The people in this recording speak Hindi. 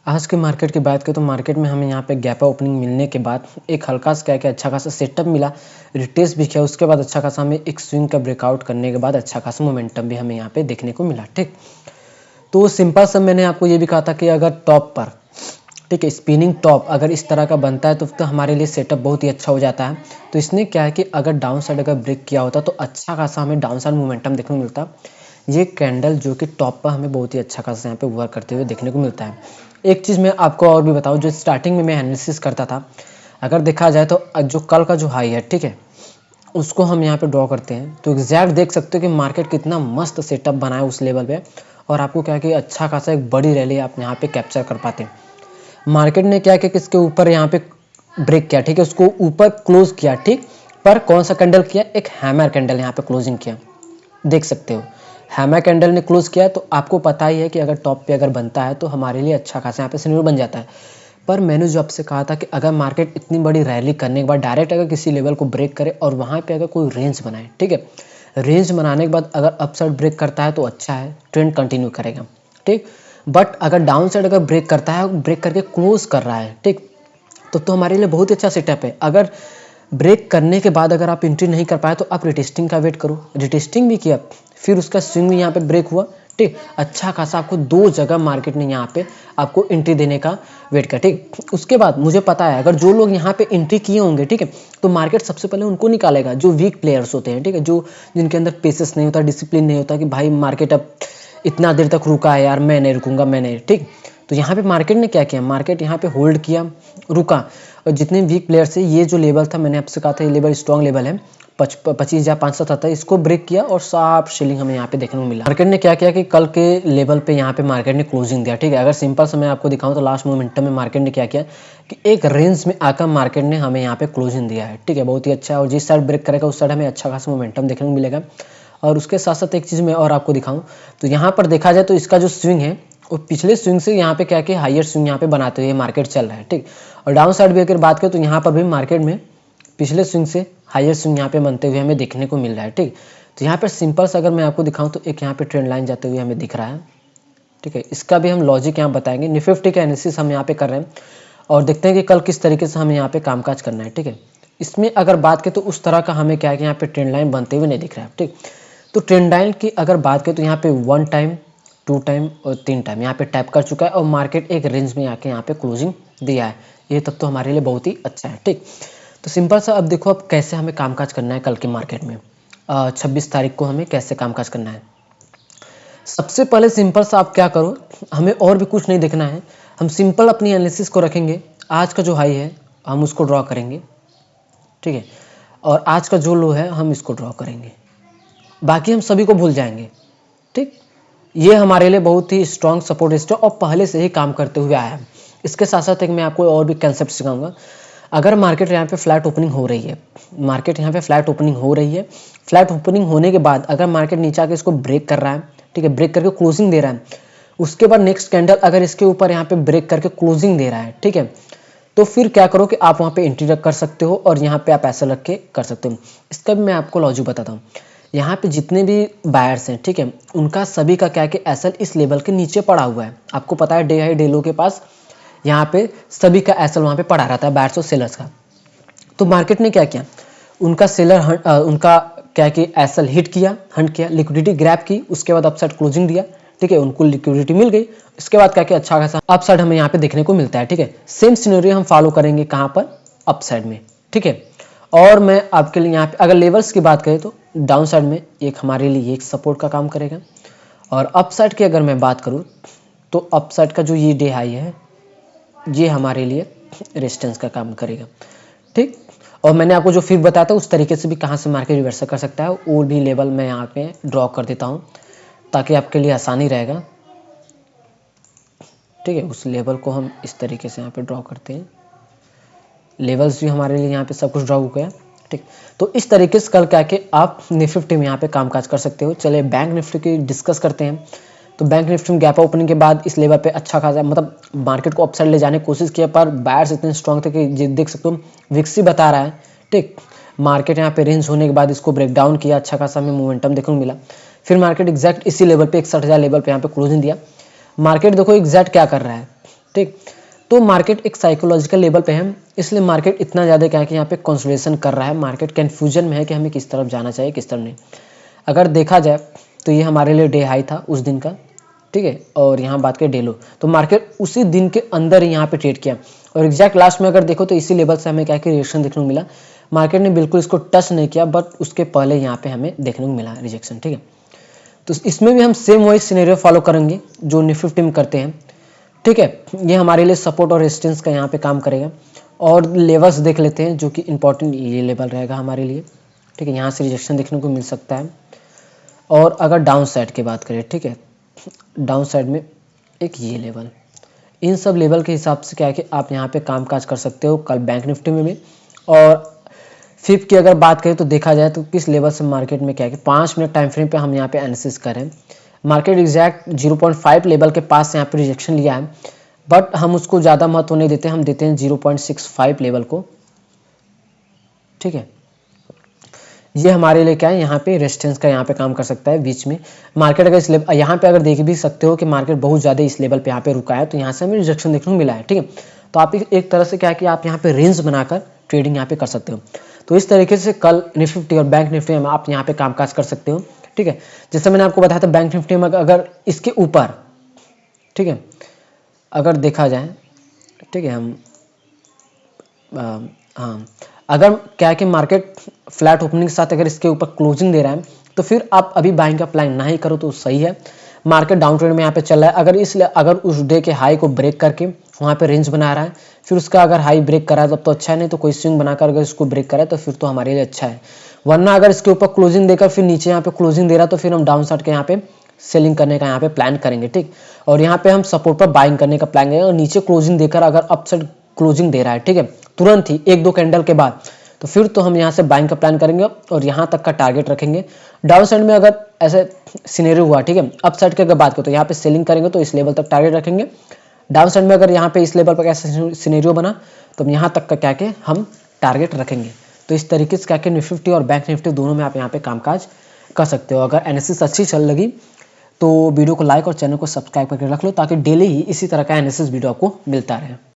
आज के मार्केट की बात करें तो मार्केट में हमें यहाँ पे गैप ओपनिंग मिलने के बाद एक हल्का सा क्या अच्छा खासा सेटअप मिला, रिटेस्ट भी किया। उसके बाद अच्छा खासा हमें एक स्विंग का ब्रेकआउट करने के बाद अच्छा खासा मोमेंटम भी हमें यहाँ पे देखने को मिला। ठीक, तो सिंपल सा मैंने आपको ये भी कहा था कि अगर टॉप पर, ठीक है, स्पिनिंग टॉप अगर इस तरह का बनता है तो हमारे लिए सेटअप बहुत ही अच्छा हो जाता है। तो इसने क्या है कि अगर डाउन साइड अगर ब्रेक किया होता तो अच्छा खासा हमें डाउन साइड मोमेंटम देखने को मिलता। ये कैंडल जो कि टॉप पर हमें बहुत ही अच्छा खासा यहाँ पे वर्क करते हुए देखने को मिलता है। एक चीज़ मैं आपको और भी बताऊं, जो स्टार्टिंग में मैं एनालिसिस करता था, अगर देखा जाए तो जो कल का जो हाई है, ठीक है, उसको हम यहाँ पे ड्रॉ करते हैं तो एग्जैक्ट देख सकते हो कि मार्केट कितना मस्त सेटअप बना है उस लेवल पे, और आपको क्या कि अच्छा खासा एक बड़ी रैली आप यहाँ पे कैप्चर कर पाते हैं। मार्केट ने क्या किया कि इसके ऊपर यहाँ पे ब्रेक किया, ठीक है, उसको ऊपर क्लोज किया, ठीक, पर कौन सा कैंडल किया, एक हैमर कैंडल यहाँ पे क्लोजिंग किया, देख सकते हो हैमर कैंडल ने क्लोज किया। तो आपको पता ही है कि अगर टॉप पे अगर बनता है तो हमारे लिए अच्छा खासा यहाँ पे सिनेरियो बन जाता है। पर मैंने जो आपसे कहा था कि अगर मार्केट इतनी बड़ी रैली करने के बाद डायरेक्ट अगर किसी लेवल को ब्रेक करे और वहाँ पे अगर कोई रेंज बनाए, ठीक है, रेंज बनाने के बाद अगर अपसाइड ब्रेक करता है तो अच्छा है, ट्रेंड कंटिन्यू करेगा। ठीक, बट अगर डाउन साइड अगर ब्रेक करता है, ब्रेक करके क्लोज कर रहा है, ठीक, तो हमारे लिए बहुत ही अच्छा सेटअप है। अगर ब्रेक करने के बाद अगर आप एंट्री नहीं कर पाए तो आप रिटेस्टिंग का वेट करो। रिटेस्टिंग भी किया, फिर उसका स्विंग भी यहाँ पे ब्रेक हुआ, ठीक, अच्छा खासा आपको दो जगह मार्केट ने यहाँ पे आपको एंट्री देने का वेट किया। ठीक, उसके बाद मुझे पता है अगर जो लोग यहाँ पे एंट्री किए होंगे, ठीक है, तो मार्केट सबसे पहले उनको निकालेगा जो वीक प्लेयर्स होते हैं, ठीक है, जो जिनके अंदर पेसेस नहीं होता, डिसिप्लिन नहीं होता कि भाई मार्केट अब इतना देर तक रुका है यार, मैं नहीं रुकूंगा, मैं नहीं। ठीक, तो यहाँ पे मार्केट ने क्या किया, मार्केट यहाँ पे होल्ड किया, रुका, और जितने वीक प्लेयर्स है, ये जो लेवल था मैंने आपसे कहा था ये लेवल स्ट्रॉन्ग लेवल है 25,577, इसको ब्रेक किया और साफ सेलिंग हमें यहाँ पे देखने को मिला। मार्केट ने क्या किया कि कल के लेवल पे यहाँ पे मार्केट ने क्लोजिंग दिया। ठीक है, अगर सिंपल से मैं आपको दिखाऊं तो लास्ट मोमेंटम में मार्केट ने क्या किया कि एक रेंज में आकर मार्केट ने हमें यहाँ पे क्लोजिंग दिया है। ठीक है, बहुत ही अच्छा, और जिस साइड ब्रेक करेगा उस साइड हमें अच्छा खासा मोमेंटम देखने को मिलेगा। और उसके साथ साथ एक चीज़ मैं और आपको दिखाऊं तो यहाँ पर देखा जाए तो इसका जो स्विंग है वो पिछले स्विंग से यहाँ पे क्या कि हायर स्विंग यहाँ पे बनाते हुए मार्केट चल रहा है। ठीक, और डाउन साइड भी अगर बात करें तो यहाँ पर भी मार्केट में पिछले स्विंग से हायर स्विंग यहाँ पे बनते हुए हमें देखने को मिल रहा है। ठीक, तो यहाँ पर सिंपल से अगर मैं आपको दिखाऊं तो एक यहाँ पे ट्रेंड लाइन जाते हुए हमें दिख रहा है। ठीक है, इसका भी हम लॉजिक यहाँ बताएंगे। निफ्टी का एनालिसिस हम यहाँ पे कर रहे हैं और देखते हैं कि कल किस तरीके से हमें यहाँ पे कामकाज करना है। ठीक है, इसमें अगर बात करें तो उस तरह का हमें क्या है कि यहाँ पे ट्रेंड लाइन बनते हुए नहीं दिख रहा है। ठीक, तो ट्रेंड लाइन की अगर बात करें तो यहाँ पे 1 टाइम, 2 टाइम और 3 टाइम यहाँ पे टैप कर चुका है और मार्केट एक रेंज में आके यहाँ पे क्लोजिंग दिया है। ये तब तो हमारे लिए बहुत ही अच्छा है। ठीक, तो सिंपल सा अब देखो अब कैसे हमें कामकाज करना है कल के मार्केट में। 26 तारीख को हमें कैसे कामकाज करना है। सबसे पहले सिंपल सा आप क्या करो, हमें और भी कुछ नहीं देखना है, हम सिंपल अपनी एनालिसिस को रखेंगे। आज का जो हाई है हम उसको ड्रॉ करेंगे, ठीक है, और आज का जो लो है हम इसको ड्रॉ करेंगे, बाकी हम सभी को भूल जाएंगे। ठीक, ये हमारे लिए बहुत ही स्ट्रॉन्ग सपोर्ट सिस्टम और पहले से ही काम करते हुए आया है। इसके साथ साथ एक मैं आपको और भी कंसेप्ट सिखाऊंगा। अगर मार्केट यहाँ पे फ्लैट ओपनिंग हो रही है, मार्केट यहाँ पे फ्लैट ओपनिंग हो रही है, फ्लैट ओपनिंग होने के बाद अगर मार्केट नीचे आके इसको ब्रेक कर रहा है, ठीक है, ब्रेक करके क्लोजिंग दे रहा है, उसके बाद नेक्स्ट कैंडल अगर इसके ऊपर यहाँ पे ब्रेक करके क्लोजिंग दे रहा है, ठीक है, तो फिर क्या करो कि आप वहाँ पे एंट्री रख कर सकते हो और यहाँ पे आप ऐसा रख के कर सकते हो। इसका भी मैं आपको लॉजिक बताता हूँ। यहाँ पे जितने भी बायर्स हैं, ठीक है, उनका सभी का क्या है कि एसएल इस लेवल के नीचे पड़ा हुआ है। आपको पता है डे हाई डे लो के पास यहाँ पे सभी का एसएल वहाँ पे पड़ा रहता है, बायर्स और सेलर्स का। तो मार्केट ने क्या किया, उनका सेलर उनका क्या कि एसएल हिट किया, हंट किया, लिक्विडिटी ग्रैब की, उसके बाद अपसाइड क्लोजिंग दिया, ठीक है, उनको लिक्विडिटी मिल गई। इसके बाद क्या कि अच्छा खासा अपसाइड हमें यहाँ पे देखने को मिलता है। ठीक है, सेम सिनेरियो हम फॉलो करेंगे कहाँ पर, अपसाइड में। ठीक है, और मैं आपके लिए यहाँ पे अगर लेवल्स की बात करें तो डाउन साइड में एक हमारे लिए एक सपोर्ट का काम करेगा, और अपसाइड की अगर मैं बात करूँ तो अपसाइड का जो ये डे हाई है ये हमारे लिए रेजिस्टेंस का काम करेगा। ठीक, और मैंने आपको जो फिर बताया था उस तरीके से भी कहाँ से मार्केट रिवर्सल कर सकता है वो भी लेवल मैं यहाँ पे ड्रॉ कर देता हूँ ताकि आपके लिए आसानी रहेगा। ठीक है, उस लेवल को हम इस तरीके से यहाँ पे ड्रॉ करते हैं। लेवल्स भी हमारे लिए यहाँ पे सब कुछ ड्रॉ हो गया। ठीक, तो इस तरीके से कल क्या कि आप निफ्टी में यहाँ पे कामकाज कर सकते हो। चलिए बैंक निफ्टी की डिस्कस करते हैं। तो बैंक निफ्टी में गैप ओपनिंग के बाद इस लेवल पे अच्छा खासा मतलब मार्केट को अपसाइड ले जाने की कोशिश किया, पर बायर्स इतने स्ट्रॉन्ग थे कि देख सकते हो विक्सी बता रहा है। ठीक, मार्केट यहाँ पे रेंज होने के बाद इसको ब्रेक डाउन किया, अच्छा खासा हमें मोमेंटम देखने को मिला। फिर मार्केट एग्जैक्ट इसी लेवल पे 61,000 लेवल पे यहाँ पे क्लोजिंग दिया। मार्केट देखो एग्जैक्ट क्या कर रहा है, ठीक। तो मार्केट एक साइकोलॉजिकल लेवल पे है, इसलिए मार्केट इतना ज़्यादा क्या है कि यहाँ पे कंसोलिडेशन कर रहा है, मार्केट कन्फ्यूजन में है कि हमें किस तरफ जाना चाहिए किस तरफ नहीं। अगर देखा जाए तो ये हमारे लिए डे हाई था उस दिन का, ठीक है, और यहाँ बात करें डे लो, तो मार्केट उसी दिन के अंदर ही यहाँ पे ट्रेड किया और एग्जैक्ट लास्ट में अगर देखो तो इसी लेवल से हमें क्या कि रिएक्शन देखने को मिला। मार्केट ने बिल्कुल इसको टच नहीं किया, बट उसके पहले यहाँ पे हमें देखने को मिला रिजेक्शन, ठीक है। तो इसमें भी हम सेम वही सिनेरियो फॉलो करेंगे जो निफ्टी 50 में करते हैं, ठीक है। ये हमारे लिए सपोर्ट और रेजिस्टेंस का यहाँ पे काम करेगा और लेवल्स देख लेते हैं जो कि इंपॉर्टेंट ये लेवल रहेगा हमारे लिए, ठीक है। यहाँ से रिजेक्शन देखने को मिल सकता है। और अगर डाउन साइड की बात करें, ठीक है, डाउन साइड में एक ये लेवल, इन सब लेवल के हिसाब से क्या है कि आप यहाँ पे कामकाज कर सकते हो कल बैंक निफ्टी में भी। और फिफ्थ की अगर बात करें तो देखा जाए तो किस लेवल से मार्केट में क्या है कि 5 मिनट टाइम फ्रेम पे हम यहाँ पे एनालिसिस करें, मार्केट एग्जैक्ट 0.5 लेवल के पास यहाँ पे रिजेक्शन लिया है, बट हम उसको ज़्यादा महत्व नहीं देते, हम देते हैं 0.65 लेवल को, ठीक है। ये हमारे लिए क्या है, यहाँ पे रेजिस्टेंस का यहाँ पे काम कर सकता है बीच में। मार्केट अगर इस लेवल यहाँ पे अगर देख भी सकते हो कि मार्केट बहुत ज़्यादा इस लेवल पे यहाँ पे रुका है, तो यहाँ से हमें रिजेक्शन देखने को मिला है, ठीक है। तो आप एक तरह से क्या है कि आप यहाँ पे रेंज बनाकर ट्रेडिंग यहाँ पे कर सकते हो। तो इस तरीके से कल निफ्टी और बैंक निफ्टी में आप यहाँ पे कामकाज कर सकते हो, ठीक है। जैसे मैंने आपको बताया था बैंक निफ्टी में अगर इसके ऊपर, ठीक है, अगर देखा जाए, ठीक है, हम हाँ, अगर क्या है कि मार्केट फ्लैट ओपनिंग के साथ अगर इसके ऊपर क्लोजिंग दे रहा है तो फिर आप अभी बाइंग का प्लान ना ही करो तो सही है। मार्केट डाउन ट्रेंड में यहाँ पे चल रहा है, अगर उस डे के हाई को ब्रेक करके वहाँ पे रेंज बना रहा है, फिर उसका अगर हाई ब्रेक करा है तब तो अच्छा है, नहीं तो कोई स्विंग बनाकर अगर इसको ब्रेक करा है तो फिर तो हमारे लिए अच्छा है। वरना अगर इसके ऊपर क्लोजिंग देकर फिर नीचे यहाँ पे क्लोजिंग दे रहा है तो फिर हम डाउन साइड के यहाँ पे सेलिंग करने का यहाँ पे प्लान करेंगे, ठीक। और यहाँ पे हम सपोर्ट पर बाइंग करने का प्लान करेंगे और नीचे क्लोजिंग देकर अगर अप साइड क्लोजिंग दे रहा है, ठीक है, तुरंत ही 1-2 कैंडल के बाद, तो फिर तो हम यहाँ से बाइंग का प्लान करेंगे और यहाँ तक का टारगेट रखेंगे। डाउन साइड में अगर ऐसे सिनेरियो हुआ, ठीक है, अप साइड की अगर बात करें तो यहाँ पे सेलिंग करेंगे तो इस लेवल तक टारगेट रखेंगे। डाउन साइड में अगर यहाँ पे इस लेवल पर ऐसा सिनेरियो बना तो यहाँ तक का क्या के हम टारगेट रखेंगे। तो इस तरीके से क्या कि निफ्टी और बैंक निफ्टी दोनों में आप यहाँ पे कामकाज कर सकते हो। अगर एनालिसिस अच्छी चल लगी तो वीडियो को लाइक और चैनल को सब्सक्राइब करके रख लो ताकि डेली ही इसी तरह का एनालिसिस वीडियो आपको मिलता रहे।